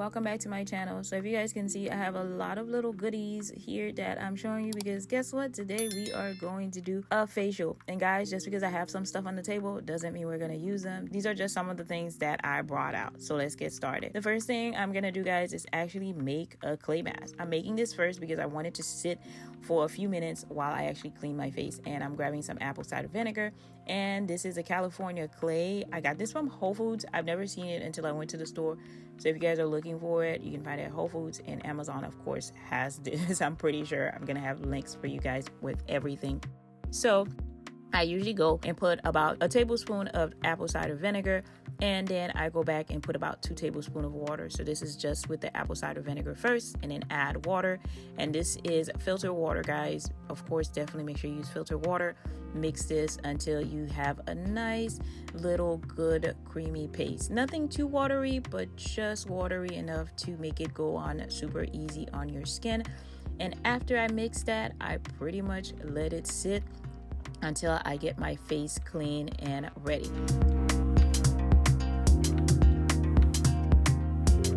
welcome back to my channel. So if you guys can see, I have a lot of little goodies here that I'm showing you because guess what? Today we are going to do a facial. And guys, just because I have some stuff on the table doesn't mean we're going to use them. These are just some of the things that I brought out. So let's get started. The first thing I'm going to do, guys, is actually make a clay mask. I'm making this first because I want it to sit for a few minutes while I actually clean my face. And I'm grabbing some apple cider vinegar. And this is a California clay. I got this from Whole Foods. I've never seen it until I went to the store. So if you guys are looking for it, you can find it at Whole Foods, and Amazon of course has this. I'm pretty sure I'm gonna have links for you guys with everything. So I usually go and put about a tablespoon of apple cider vinegar, and then I go back and put about 2 tablespoons of water. So this is just with the apple cider vinegar first, and then add water. And this is filtered water, guys. Of course, definitely make sure you use filtered water. Mix this until you have a nice little good creamy paste. Nothing too watery, but just watery enough to make it go on super easy on your skin. And after I mix that, I pretty much let it sit until I get my face clean and ready.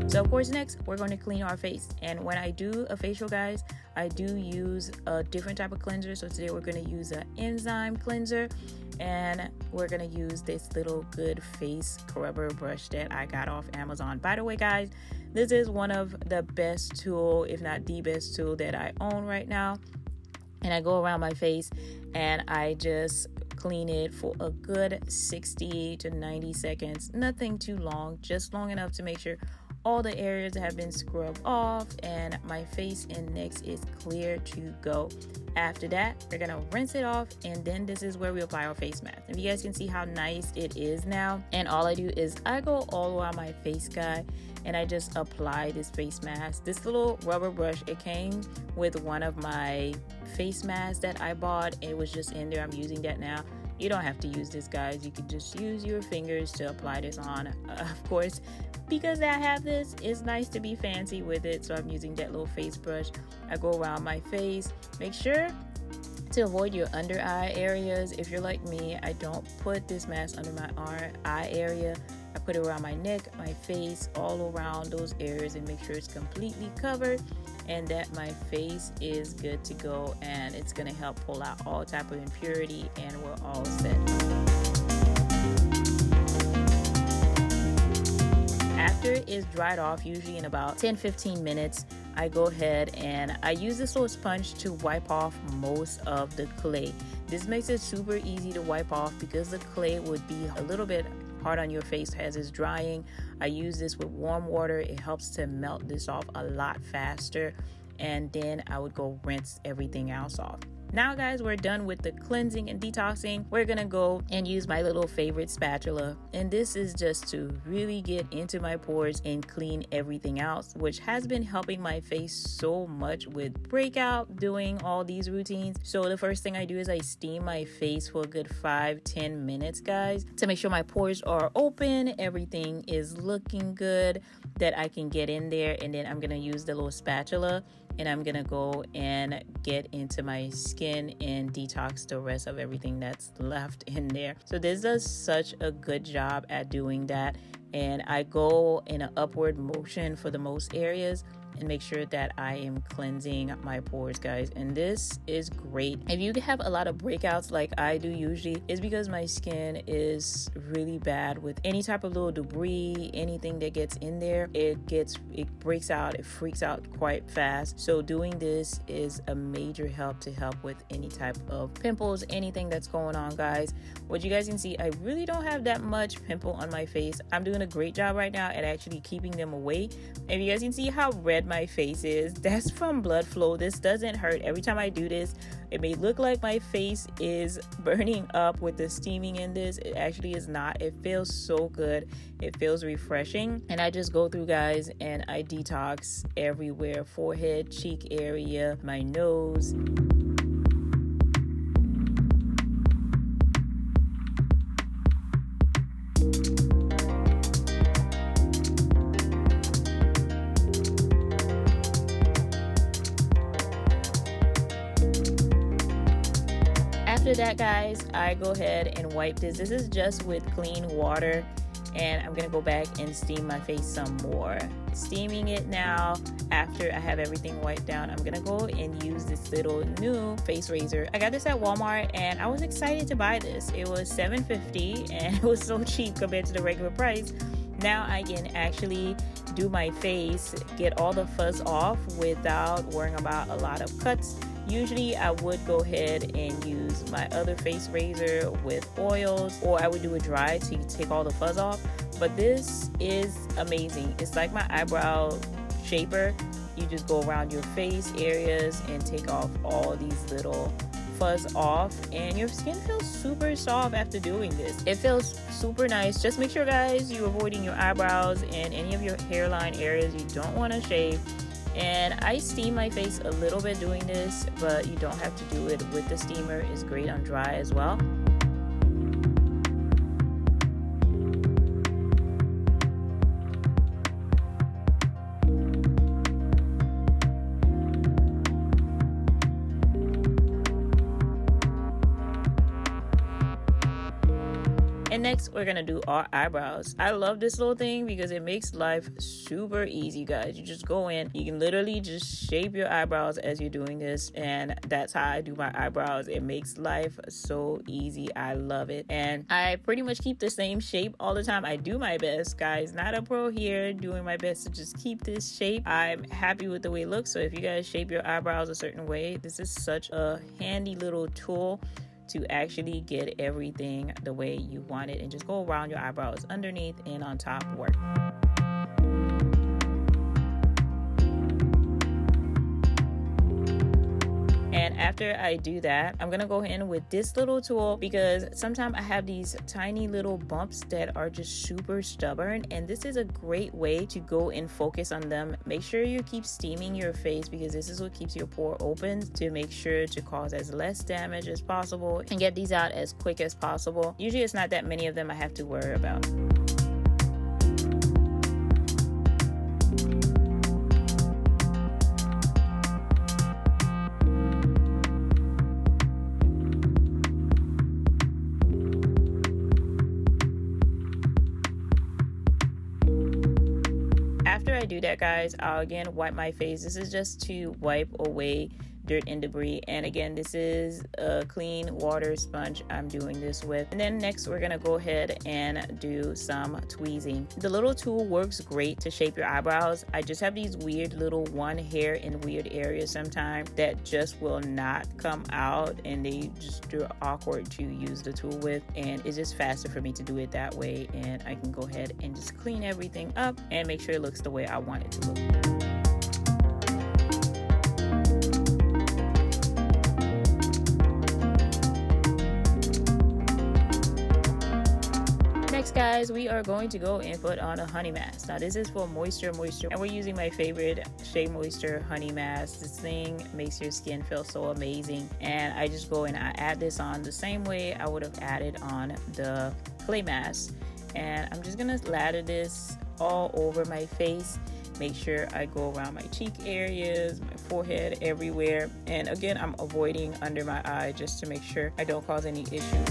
So of course, next we're going to clean our face. And when I do a facial, guys, I do use a different type of cleanser. So today we're going to use an enzyme cleanser, and we're going to use this little good face scrubber brush that I got off Amazon. By the way, guys, this is one of the best tool, if not the best tool that I own right now. And I go around my face and I just clean it for a good 60 to 90 seconds. Nothing too long, just long enough to make sure all the areas have been scrubbed off and my face and neck is clear to go. After that, we're gonna rinse it off, and then this is where we apply our face mask. And you guys can see how nice it is now. And all I do is I go all around my face, guy, and I just apply this face mask. This little rubber brush, it came with one of my face masks that I bought. It was just in there. I'm using that now. You don't have to use this, guys. You can just use your fingers to apply this on. Of course, because I have this, it's nice to be fancy with it. So I'm using that little face brush. I go around my face. Make sure to avoid your under eye areas. If you're like me, I don't put this mask under my eye area. I put it around my neck, my face, all around those areas, and make sure it's completely covered and that my face is good to go, and it's going to help pull out all type of impurity, and we're all set. After it's dried off, usually in about 10-15 minutes, I go ahead and I use this little sponge to wipe off most of the clay. This makes it super easy to wipe off because the clay would be a little bit hard on your face as it's drying. I use this with warm water. It helps to melt this off a lot faster, and then I would go rinse everything else off. Now, guys, we're done with the cleansing and detoxing. We're gonna go and use my little favorite spatula, and this is just to really get into my pores and clean everything else, which has been helping my face so much with breakout, doing all these routines. So the first thing I do is I steam my face for a good 5-10 minutes, guys, to make sure my pores are open, everything is looking good, that I can get in there. And then I'm gonna use the little spatula and I'm gonna go and get into my skin and detox the rest of everything that's left in there. So this does such a good job at doing that, and I go in an upward motion for the most areas and make sure that I am cleansing my pores, guys. And this is great. If you have a lot of breakouts like I do usually, it's because my skin is really bad with any type of little debris, anything that gets in there, it breaks out, it freaks out quite fast. So doing this is a major help to help with any type of pimples, anything that's going on, guys. What you guys can see, I really don't have that much pimple on my face. I'm doing a great job right now at actually keeping them away. If you guys can see how red my face is, that's from blood flow. This doesn't hurt. Every time I do this, it may look like my face is burning up with the steaming in this. It actually is not. It feels so good. It feels refreshing. And I just go through, guys, and I detox everywhere: forehead, cheek area, my nose. After that, guys, I go ahead and wipe this. This is just with clean water, and I'm gonna go back and steam my face some more. Steaming it now, after I have everything wiped down, I'm gonna go and use this little new face razor. I got this at Walmart and I was excited to buy this. It was $7.50 and it was so cheap compared to the regular price. Now I can actually do my face, get all the fuzz off without worrying about a lot of cuts. Usually I would go ahead and use my other face razor with oils, or I would do it dry to take all the fuzz off. But this is amazing. It's like my eyebrow shaper. You just go around your face areas and take off all these little fuzz off, and your skin feels super soft after doing this. It feels super nice. Just make sure, guys, you're avoiding your eyebrows and any of your hairline areas you don't want to shave. And I steam my face a little bit doing this, but you don't have to do it with the steamer. It's great on dry as well. And next, we're gonna do our eyebrows. I love this little thing because it makes life super easy, guys. You just go in, you can literally just shape your eyebrows as you're doing this, and that's how I do my eyebrows. It makes life so easy. I love it, and I pretty much keep the same shape all the time. I do my best, guys. Not a pro here, doing my best to just keep this shape. I'm happy with the way it looks. So if you guys shape your eyebrows a certain way, this is such a handy little tool to actually get everything the way you want it, and just go around your eyebrows underneath and on top work. And after I do that, I'm gonna go in with this little tool, because sometimes I have these tiny little bumps that are just super stubborn, and this is a great way to go and focus on them. Make sure you keep steaming your face, because this is what keeps your pore open, to make sure to cause as less damage as possible and get these out as quick as possible. Usually it's not that many of them I have to worry about. After I do that, guys, I'll again wipe my face. This is just to wipe away dirt and debris, and again, this is a clean water sponge I'm doing this with. And then next, we're gonna go ahead and do some tweezing. The little tool works great to shape your eyebrows. I just have these weird little one hair in weird areas sometimes that just will not come out, and they just are awkward to use the tool with, and it's just faster for me to do it that way, and I can go ahead and just clean everything up and make sure it looks the way I want it to look. Next, guys, we are going to go and put on a honey mask. Now this is for moisture, and we're using my favorite Shea Moisture honey mask. This thing makes your skin feel so amazing, and I just go and I add this on the same way I would have added on the clay mask, and I'm just gonna lather this all over my face. Make sure I go around my cheek areas, my forehead, everywhere, and again, I'm avoiding under my eye just to make sure I don't cause any issues.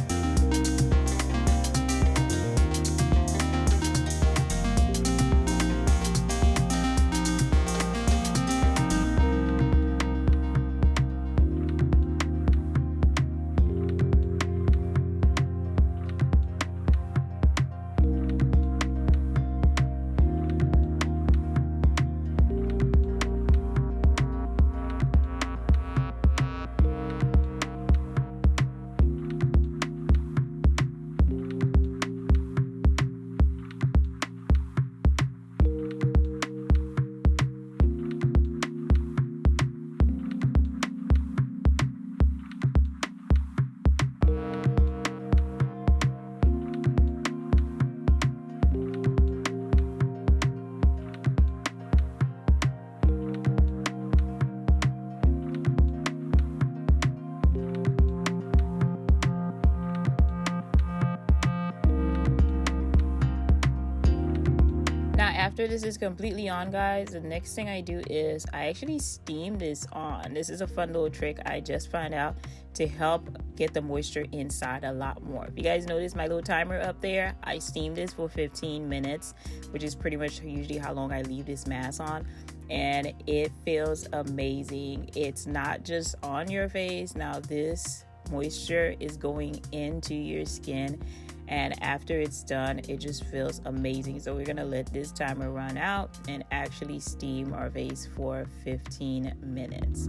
After this is completely on, guys, the next thing I do is I actually steam this on. This is a fun little trick I just found out to help get the moisture inside a lot more. If you guys notice my little timer up there, I steam this for 15 minutes, which is pretty much usually how long I leave this mask on. And it feels amazing. It's not just on your face. Now this moisture is going into your skin, and after it's done, it just feels amazing. So we're gonna let this timer run out and actually steam our face for 15 minutes.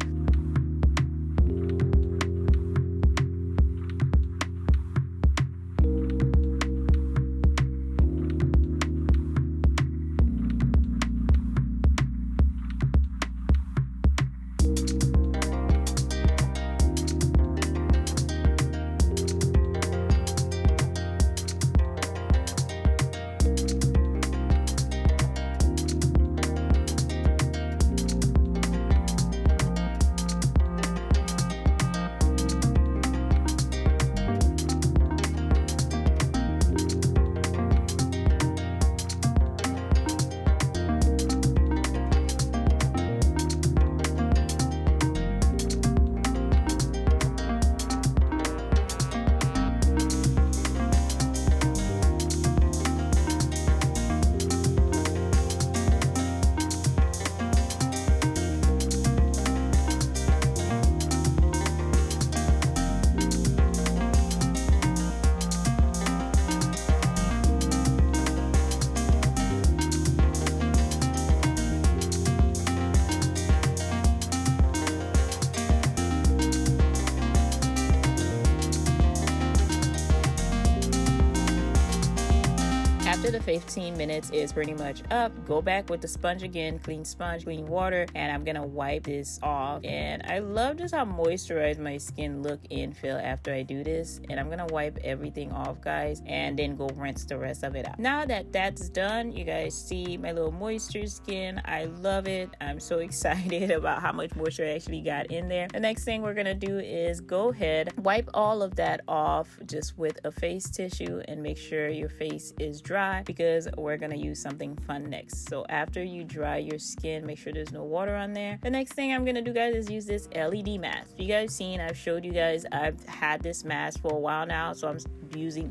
After the 15 minutes is pretty much up, go back with the sponge again, clean sponge, clean water, and I'm gonna wipe this off. And I love just how moisturized my skin look and feel after I do this. And I'm gonna wipe everything off, guys, and then go rinse the rest of it out. Now that that's done, you guys see my little moisture skin. I love it. I'm so excited about how much moisture I actually got in there. The next thing we're gonna do is go ahead, wipe all of that off just with a face tissue, and make sure your face is dry, because we're gonna use something fun next. So after you dry your skin, make sure there's no water on there. The next thing I'm gonna do, guys, is use this LED mask. You guys seen, I've showed you guys, I've had this mask for a while now, so I'm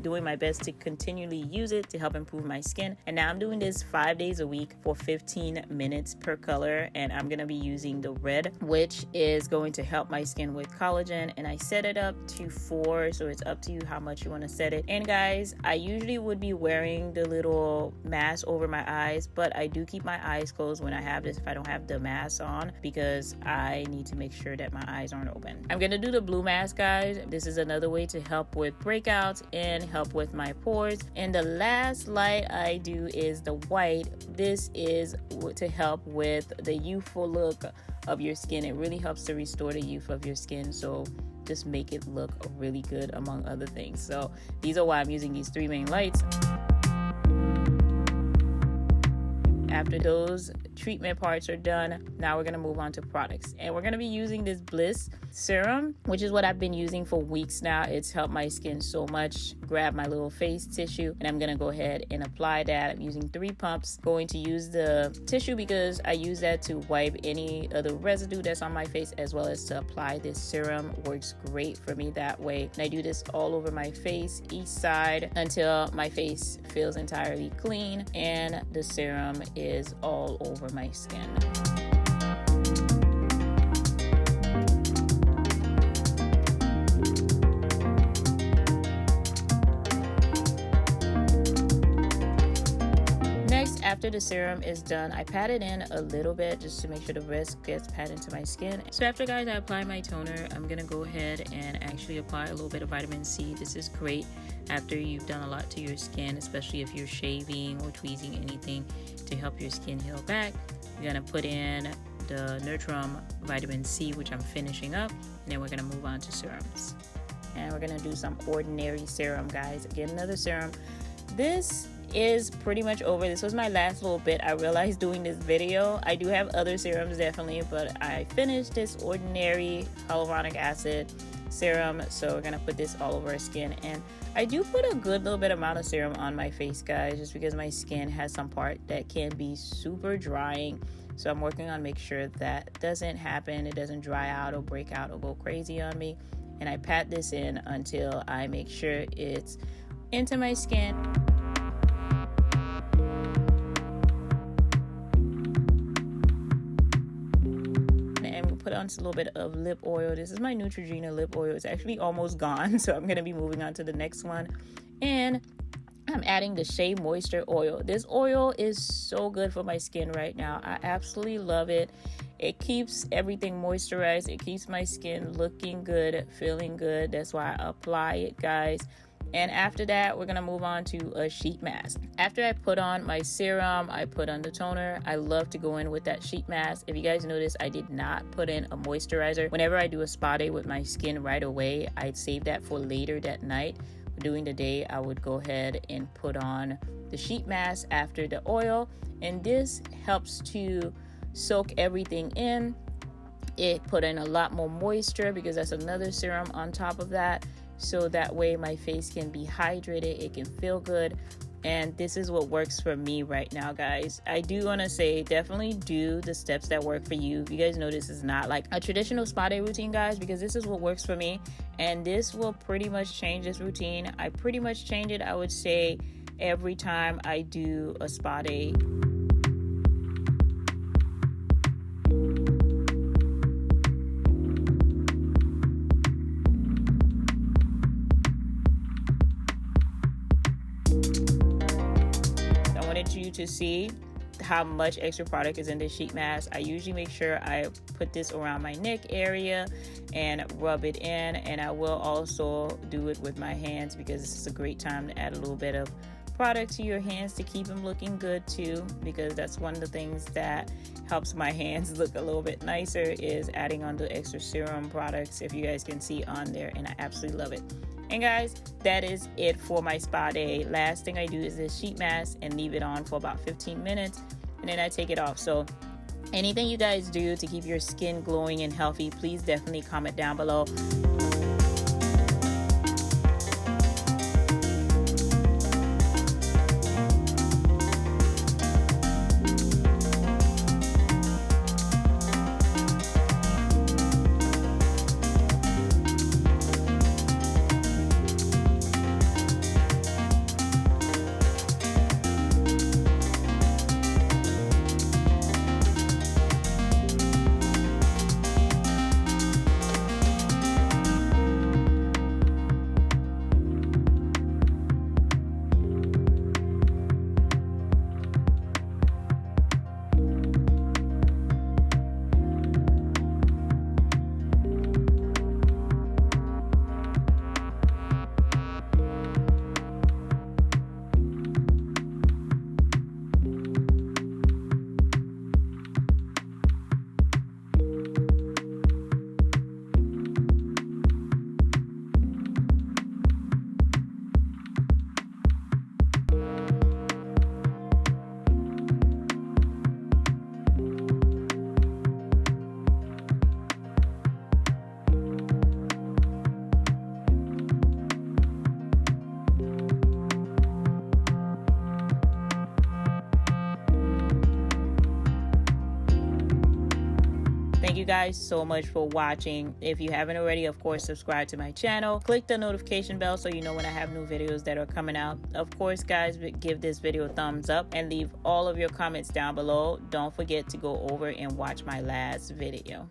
doing my best to continually use it to help improve my skin. And now I'm doing this 5 days a week for 15 minutes per color, and I'm gonna be using the red, which is going to help my skin with collagen. And I set it up to 4, so it's up to you how much you want to set it. And guys, I usually would be wearing the little mask over my eyes, but I do keep my eyes closed when I have this if I don't have the mask on, because I need to make sure that my eyes aren't open. I'm gonna do the blue mask, guys. This is another way to help with breakouts and help with my pores. And the last light I do is the white. This is to help with the youthful look of your skin. It really helps to restore the youth of your skin, so just make it look really good, among other things. So these are why I'm using these 3 main lights. After those treatment parts are done, now we're gonna move on to products, and we're gonna be using this Bliss serum, which is what I've been using for weeks now. It's helped my skin so much. Grab my little face tissue, and I'm gonna go ahead and apply that. I'm using 3 pumps. Going to use the tissue because I use that to wipe any other residue that's on my face, as well as to apply this serum. Works great for me that way. And I do this all over my face, each side, until my face feels entirely clean and the serum is all over my skin. Next, after the serum is done, I pat it in a little bit just to make sure the rest gets patted into my skin. So after, guys, I apply my toner, I'm gonna go ahead and actually apply a little bit of vitamin C. This is great after you've done a lot to your skin, especially if you're shaving or tweezing anything, to help your skin heal back. You're gonna put in the Nutrum vitamin C, which I'm finishing up, and then we're gonna move on to serums. And we're gonna do some ordinary serum, guys. Again, another serum. This is pretty much over. This was my last little bit. I realized doing this video, I do have other serums definitely, but I finished this ordinary hyaluronic acid serum. So we're gonna put this all over our skin, and I do put a good little bit amount of serum on my face, guys, just because my skin has some part that can be super drying. So I'm working on make sure that doesn't happen. It doesn't dry out or break out or go crazy on me. And I pat this in until I make sure it's into my skin. Put on a little bit of lip oil. This is my Neutrogena lip oil. It's actually almost gone, so I'm gonna be moving on to the next one. And I'm adding the Shea Moisture oil. This oil is so good for my skin right now. I absolutely love it. It keeps everything moisturized. It keeps my skin looking good, feeling good. That's why I apply it, guys. And after that, we're gonna move on to a sheet mask. After I put on my serum, I put on the toner. I love to go in with that sheet mask. If you guys notice, I did not put in a moisturizer. Whenever I do a spa day with my skin right away, I'd save that for later that night. During the day, I would go ahead and put on the sheet mask after the oil. And this helps to soak everything in. It put in a lot more moisture because that's another serum on top of that. So that way my face can be hydrated, it can feel good, and this is what works for me right now, guys. I do want to say definitely do the steps that work for you. If you guys know, this is not like a traditional spa day routine, guys, because this is what works for me, and this will pretty much change this routine. I pretty much change it, I would say, every time I do a spa day. You to see how much extra product is in this sheet mask. I usually make sure I put this around my neck area and rub it in, and I will also do it with my hands because this is a great time to add a little bit of product to your hands to keep them looking good too, because that's one of the things that helps my hands look a little bit nicer is adding on the extra serum products, if you guys can see on there, and I absolutely love it. And guys, that is it for my spa day. Last thing I do is this sheet mask and leave it on for about 15 minutes, and then I take it off. So anything you guys do to keep your skin glowing and healthy, please definitely comment down below. Thank you guys so much for watching. If you haven't already, of course, subscribe to my channel. Click the notification bell so you know when I have new videos that are coming out. Of course, guys, give this video a thumbs up and leave all of your comments down below. Don't forget to go over and watch my last video.